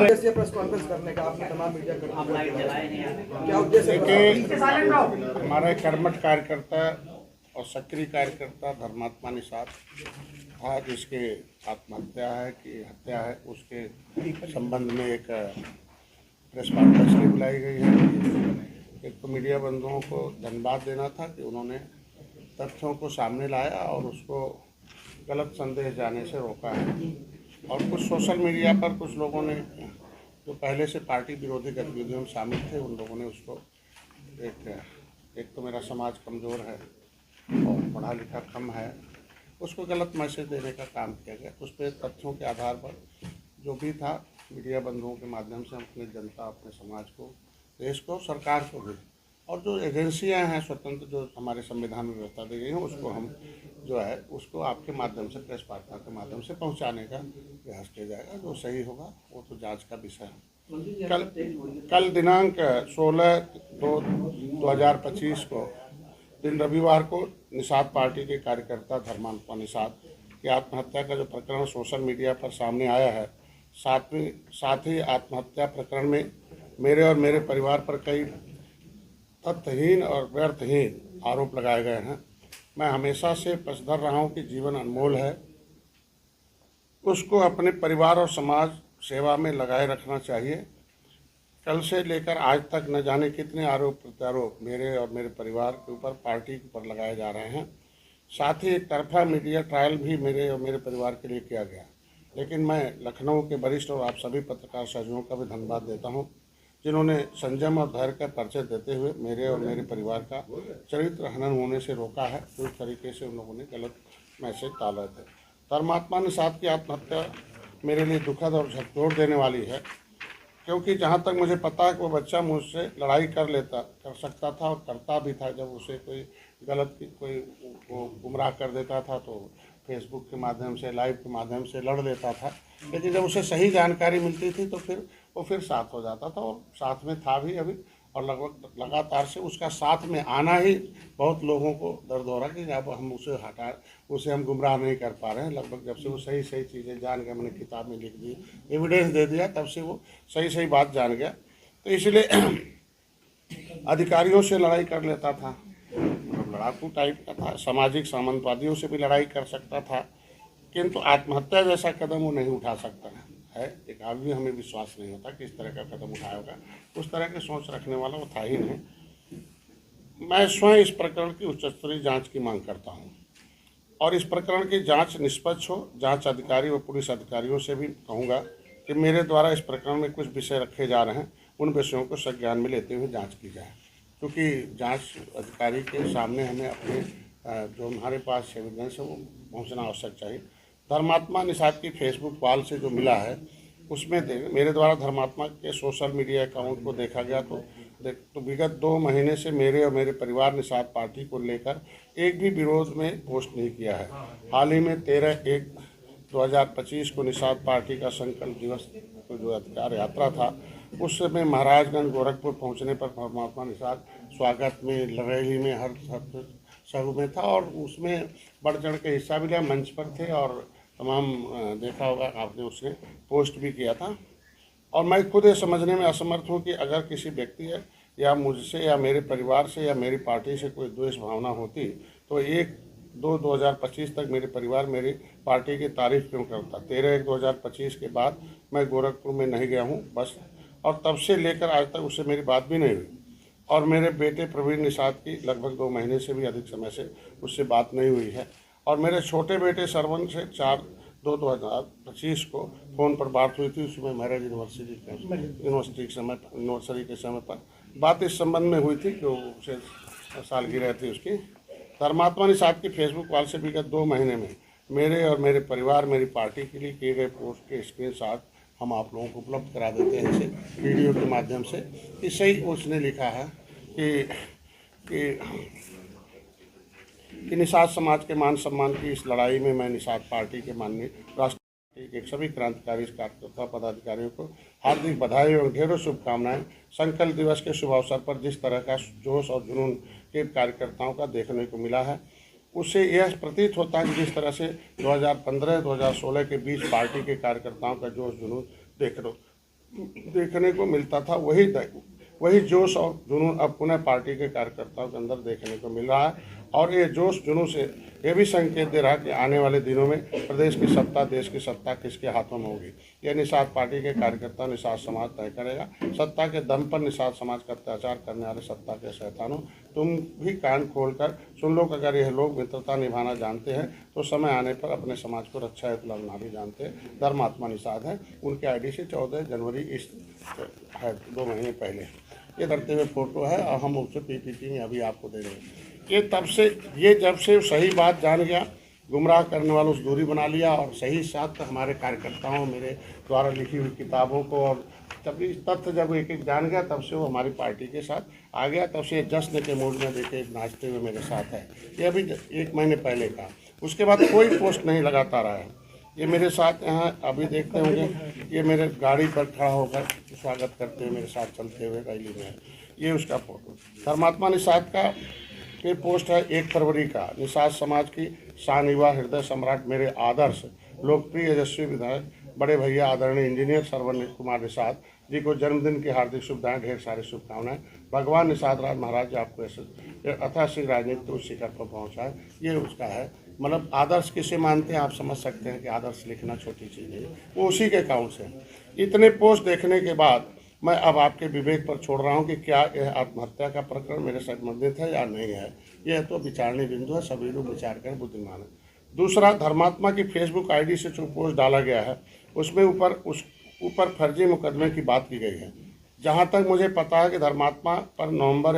उद्देश्य press conference करने का आपने तमाम मीडिया क्या उद्देश्य? देखिए, हमारा एक कर्मठ कार्यकर्ता और सक्रिय कार्यकर्ता धर्मात्मा निषाद था, जिसके आत्महत्या है कि हत्या है, उसके संबंध में एक प्रेस कॉन्फ्रेंस भी बुलाई गई है। एक तो मीडिया बंधुओं को धन्यवाद देना था कि उन्होंने तथ्यों को सामने लाया और उसको गलत संदेश जाने से रोका है। और कुछ सोशल मीडिया पर कुछ लोगों ने जो पहले से पार्टी विरोधी गतिविधियों में शामिल थे, उन लोगों ने उसको एक तो मेरा समाज कमज़ोर है और पढ़ा लिखा कम है, उसको गलत मैसेज देने का काम किया गया। उस पर तथ्यों के आधार पर जो भी था, मीडिया बंधुओं के माध्यम से हम अपनी जनता, अपने समाज को, देश को, सरकार को भी, और जो एजेंसियां हैं स्वतंत्र जो हमारे संविधान में व्यवस्था दी गई है, उसको हम जो है उसको आपके माध्यम से, प्रेस वार्ता के माध्यम से पहुंचाने का प्रयास किया जाएगा। जो सही होगा वो तो जांच का विषय है। कल दिनांक 16/2/2025 को दिन रविवार को निषाद पार्टी के कार्यकर्ता धर्मात्मा निषाद की आत्महत्या का जो प्रकरण सोशल मीडिया पर सामने आया है, साथ ही आत्महत्या प्रकरण में मेरे और मेरे परिवार पर कई तथ्यहीन और व्यर्थहीन आरोप लगाए गए हैं। मैं हमेशा से पक्षधर रहा हूँ कि जीवन अनमोल है, उसको अपने परिवार और समाज सेवा में लगाए रखना चाहिए। कल से लेकर आज तक न जाने कितने आरोप प्रत्यारोप मेरे और मेरे परिवार के ऊपर, पार्टी के ऊपर लगाए जा रहे हैं। साथ ही एक तरफा मीडिया ट्रायल भी मेरे और मेरे परिवार के लिए किया गया। लेकिन मैं लखनऊ के वरिष्ठ और आप सभी पत्रकार साथियों का भी धन्यवाद देता हूं, जिन्होंने संयम और धैर्य का परिचय देते हुए मेरे और मेरे परिवार का चरित्र हनन होने से रोका है। पूरी तरीके से उन लोगों ने गलत मैसेज डाले थे। धर्मात्मा निषाद की आत्महत्या मेरे लिए दुखद और झकझोर देने वाली है, क्योंकि जहाँ तक मुझे पता है कि वो बच्चा मुझसे लड़ाई कर सकता था और करता भी था। जब उसे कोई गलत कोई गुमराह कर देता था तो फेसबुक के माध्यम से, लाइव के माध्यम से लड़ लेता था। लेकिन जब उसे सही जानकारी मिलती थी तो फिर वो साथ हो जाता था, और साथ में था भी अभी। और लगभग लगातार से उसका साथ में आना ही बहुत लोगों को दर्द हो रहा कि अब हम उसे हम गुमराह नहीं कर पा रहे हैं। लगभग जब से वो सही चीज़ें जान गया, मैंने किताब में लिख दी, एविडेंस दे दिया, तब से वो सही बात जान गया। तो इसलिए अधिकारियों से लड़ाई कर लेता था, लड़ाकू टाइप का था, सामाजिक सामंतवादियों से भी लड़ाई कर सकता था, किंतु आत्महत्या जैसा कदम वो नहीं उठा सकता है। एक आदमी, हमें विश्वास नहीं होता कि इस तरह का कदम उठाया होगा। उस तरह की सोच रखने वाला वो था ही नहीं। मैं स्वयं इस प्रकरण की उच्च स्तरीय जाँच की मांग करता हूँ और इस प्रकरण की जाँच निष्पक्ष हो। जाँच अधिकारी व पुलिस अधिकारियों से भी कहूँगा कि मेरे द्वारा इस प्रकरण में कुछ विषय रखे जा रहे हैं, उन विषयों को संज्ञान में लेते हुए जाँच की जाए, क्योंकि जांच अधिकारी के सामने हमें अपने जो हमारे पास एविडेंस है वो पहुंचना आवश्यक चाहिए। धर्मात्मा निषाद की फेसबुक वॉल से जो मिला है उसमें मेरे द्वारा धर्मात्मा के सोशल मीडिया अकाउंट को देखा गया तो विगत 2 महीने से मेरे और मेरे परिवार निषाद पार्टी को लेकर एक भी विरोध में पोस्ट नहीं किया है। हाल ही में 13/1/2025 को निषाद पार्टी का संकल्प दिवस जो अधिकार यात्रा था, उस समय महाराजगंज गोरखपुर पहुंचने पर धर्मात्मा निषाद स्वागत में, रैली में, हर शहर में था और उसमें बढ़ चढ़ के हिस्सा भी लिया, मंच पर थे और तमाम देखा होगा आपने, उसने पोस्ट भी किया था। और मैं खुद ये समझने में असमर्थ हूँ कि अगर किसी व्यक्ति या मुझसे या मेरे परिवार से या मेरी पार्टी से कोई द्वेष भावना होती तो 1/2/2025 तक मेरे परिवार मेरी पार्टी की तारीफ क्यों करता। 13/1/2025 के बाद मैं गोरखपुर में नहीं गया हूँ बस, और तब से लेकर आज तक उससे मेरी बात भी नहीं हुई। और मेरे बेटे प्रवीण निषाद की लगभग 2 महीने से भी अधिक समय से उससे बात नहीं हुई है। और मेरे छोटे बेटे सरवन से 4/2/2025 को फ़ोन पर बात हुई थी। उसमें मैरिज यूनिवर्सिटी के समय पर बात इस संबंध में हुई थी कि उसे सालगिरह थी उसकी। धर्मात्मा निषाद की फेसबुक वॉल से विगत 2 महीने में मेरे और मेरे परिवार, मेरी पार्टी के लिए किए गए पोस्ट के स्क्रीनशॉट हम आप लोगों को उपलब्ध करा देते हैं इसे वीडियो के माध्यम से। कि सही उसने लिखा है कि निषाद समाज के मान सम्मान की इस लड़ाई में मैं निषाद पार्टी के माननीय राष्ट्रीय के सभी क्रांतिकारी कार्यकर्ता पदाधिकारियों को हार्दिक बधाई और ढेरों शुभकामनाएं। संकल्प दिवस के शुभ अवसर पर जिस तरह का जोश और जुनून के कार्यकर्ताओं का देखने को मिला है, उससे यह प्रतीत होता है कि जिस तरह से 2015-2016 के बीच पार्टी के कार्यकर्ताओं का जोश जुनून देखने को मिलता था, वही जोश और जुनून अब पुनः पार्टी के कार्यकर्ताओं के अंदर देखने को मिल रहा है। और ये जोश जुनून से ये भी संकेत दे रहा है कि आने वाले दिनों में प्रदेश की सत्ता, देश की सत्ता किसके हाथों में होगी, यह निषाद पार्टी के कार्यकर्ता, निषाद समाज तय करेगा। सत्ता के दम पर निषाद समाज का अत्याचार करने वाले सत्ता के शैतानों, तुम भी कान खोलकर सुन लो कि अगर यह लोग मित्रता निभाना जानते हैं तो समय आने पर अपने समाज को रक्षा हेतु लड़ना भी जानते हैं। धर्मात्मा निषाद है, उनके आईडी से 14 जनवरी इस है 2 महीने पहले ये करते हुए फोटो है और हम उससे पीपीटी में अभी आपको दे देंगे। ये जब से सही बात जान गया, गुमराह करने वालों से दूरी बना लिया और सही साथ हमारे कार्यकर्ताओं, मेरे द्वारा लिखी हुई किताबों को, और तभी तथ्य जब एक एक जान गया तब से वो हमारी पार्टी के साथ आ गया। तब से जश्न के मूड में देखे नाचते हुए मेरे साथ है। ये अभी 1 महीने पहले का, उसके बाद कोई पोस्ट नहीं लगाता रहा है। ये मेरे साथ यहाँ अभी देखते होंगे, ये मेरे गाड़ी पर खड़ा होकर स्वागत करते हुए मेरे साथ चलते हुए रैली में है, ये उसका फोटो। धर्मात्मा निषाद का ये पोस्ट है 1 फरवरी का। निषाद समाज की शान, युवा हृदय सम्राट, मेरे आदर्श लोकप्रिय यशस्वी विधायक बड़े भैया आदरणीय इंजीनियर श्रवण कुमार निषाद जी को जन्मदिन की हार्दिक शुभकामनाएं, ढेर सारी शुभकामनाएं। भगवान निषाद राज महाराज जी आपको ऐसे अथासी राजनीति उस शिखर पर पहुँचाए, ये उसका है। मतलब आदर्श किसे मानते हैं आप समझ सकते हैं कि आदर्श लिखना छोटी चीज़ है, वो उसी के अकाउंट से। इतने पोस्ट देखने के बाद मैं अब आपके विवेक पर छोड़ रहा हूं कि क्या यह आत्महत्या का प्रकरण मेरे साथ संबंधित है या नहीं है। यह तो विचारणीय बिंदु है, सभी लोग विचार कर बुद्धिमान है। दूसरा, धर्मात्मा की फेसबुक आईडी से जो पोस्ट डाला गया है उसमें ऊपर फर्जी मुकदमे की बात की गई है। जहां तक मुझे पता है कि धर्मात्मा पर नवंबर